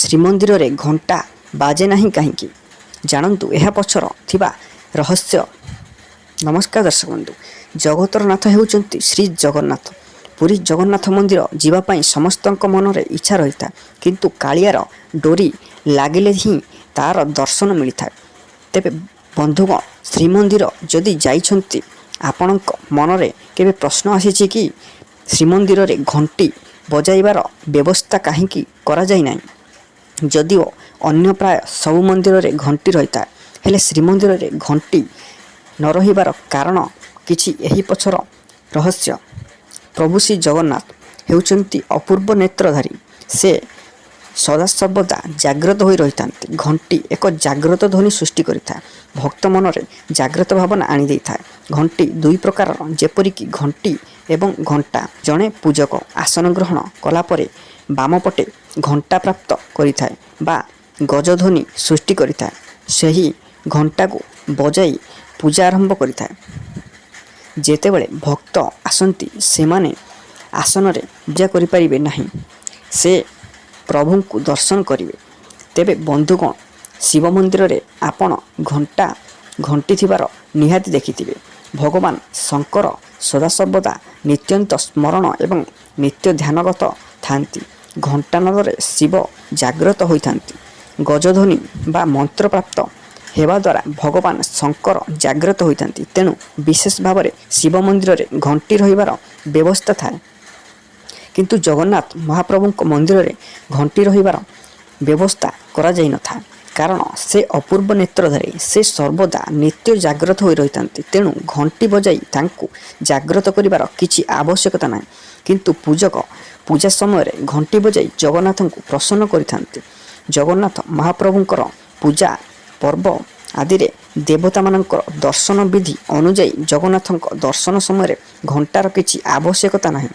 ଶ୍ରୀମନ୍ଦିରରେ ଘଣ୍ଟା ବାଜେ ନାହିଁ କାହିଁକି? ଜାଣନ୍ତୁ ଏହା ପଛର ଥିବା ରହସ୍ୟ। ନମସ୍କାର ଦର୍ଶକ ବନ୍ଧୁ, ଜଗତର ନାଥ ହେଉଛନ୍ତି ଶ୍ରୀ ଜଗନ୍ନାଥ। ପୁରୀ ଜଗନ୍ନାଥ ମନ୍ଦିର ଯିବା ପାଇଁ ସମସ୍ତଙ୍କ ମନରେ ଇଚ୍ଛା ରହିଥାଏ, କିନ୍ତୁ କାଳିଆର ଡୋରି ଲାଗିଲେ ହିଁ ତାର ଦର୍ଶନ ମିଳିଥାଏ। ତେବେ ବନ୍ଧୁଗଣ, ଶ୍ରୀମନ୍ଦିର ଯଦି ଯାଇଛନ୍ତି, ଆପଣଙ୍କ ମନରେ କେବେ ପ୍ରଶ୍ନ ଆସିଛି କି ଶ୍ରୀମନ୍ଦିରରେ ଘଣ୍ଟି ବଜାଇବାର ବ୍ୟବସ୍ଥା କାହିଁକି କରାଯାଇ ନାହିଁ? ଯଦିଓ ଅନ୍ୟ ପ୍ରାୟ ସବୁ ମନ୍ଦିରରେ ଘଣ୍ଟି ରହିଥାଏ, ହେଲେ ଶ୍ରୀମନ୍ଦିରରେ ଘଣ୍ଟି ନ ରହିବାର କାରଣ କିଛି ଏହି ପଛର ରହସ୍ୟ। ପ୍ରଭୁ ଶ୍ରୀ ଜଗନ୍ନାଥ ହେଉଛନ୍ତି ଅପୂର୍ବ ନେତ୍ରଧାରୀ। ସେ ସଦାସର୍ବଦା ଜାଗ୍ରତ ହୋଇ ରହିଥାନ୍ତି। ଘଣ୍ଟି ଏକ ଜାଗ୍ରତ ଧ୍ୱନି ସୃଷ୍ଟି କରିଥାଏ, ଭକ୍ତ ମନରେ ଜାଗ୍ରତ ଭାବନା ଆଣିଦେଇଥାଏ। ଘଣ୍ଟି ଦୁଇ ପ୍ରକାରର, ଯେପରିକି ଘଣ୍ଟି ଏବଂ ଘଣ୍ଟା। ଜଣେ ପୂଜକ ଆସନ ଗ୍ରହଣ କଲା ପରେ ବାମ ପଟେ ଘଣ୍ଟା ପ୍ରାପ୍ତ କରିଥାଏ ବା ଗଜଧ୍ୱନି ସୃଷ୍ଟି କରିଥାଏ। ସେହି ଘଣ୍ଟାକୁ ବଜାଇ ପୂଜା ଆରମ୍ଭ କରିଥାଏ। ଯେତେବେଳେ ଭକ୍ତ ଆସନ୍ତି, ସେମାନେ ଆସନରେ ପୂଜା କରିପାରିବେ ନାହିଁ, ସେ ପ୍ରଭୁଙ୍କୁ ଦର୍ଶନ କରିବେ। ତେବେ ବନ୍ଧୁଗଣ, ଶିବ ମନ୍ଦିରରେ ଆପଣ ଘଣ୍ଟି ଥିବାର ନିହାତି ଦେଖିଥିବେ। ଭଗବାନ ଶଙ୍କର ସଦାସର୍ବଦା ନିତ୍ୟନ୍ତ ସ୍ମରଣ ଏବଂ ନିତ୍ୟ ଧ୍ୟାନଗତ ଥାନ୍ତି। ଘଣ୍ଟାନାଦରେ ଶିବ ଜାଗ୍ରତ ହୋଇଥାନ୍ତି। ଗଜଧ୍ୱନି ବା ମନ୍ତ୍ର ପ୍ରାପ୍ତ ହେବା ଦ୍ୱାରା ଭଗବାନ ଶଙ୍କର ଜାଗ୍ରତ ହୋଇଥାନ୍ତି। ତେଣୁ ବିଶେଷ ଭାବରେ ଶିବ ମନ୍ଦିରରେ ଘଣ୍ଟି ରହିବାର ବ୍ୟବସ୍ଥା ଥାଏ। କିନ୍ତୁ ଜଗନ୍ନାଥ ମହାପ୍ରଭୁଙ୍କ ମନ୍ଦିରରେ ଘଣ୍ଟି ରହିବାର ବ୍ୟବସ୍ଥା କରାଯାଇନଥାଏ, କାରଣ ସେ ଅପୂର୍ବ ନେତ୍ରଧାରୀ। ସେ ସର୍ବଦା ନିତ୍ୟ ଜାଗ୍ରତ ହୋଇ ରହିଥାନ୍ତି। ତେଣୁ ଘଣ୍ଟି ବଜାଇ ତାଙ୍କୁ ଜାଗ୍ରତ କରିବାର କିଛି ଆବଶ୍ୟକତା ନାହିଁ। କିନ୍ତୁ ପୂଜକ ପୂଜା ସମୟରେ ଘଣ୍ଟି ବଜାଇ ଜଗନ୍ନାଥଙ୍କୁ ପ୍ରସନ୍ନ କରିଥାନ୍ତି। ଜଗନ୍ନାଥ ମହାପ୍ରଭୁଙ୍କର ପୂଜା ପର୍ବ ଆଦିରେ ଦେବତାମାନଙ୍କର ଦର୍ଶନ ବିଧି ଅନୁଯାୟୀ ଜଗନ୍ନାଥଙ୍କ ଦର୍ଶନ ସମୟରେ ଘଣ୍ଟାର କିଛି ଆବଶ୍ୟକତା ନାହିଁ।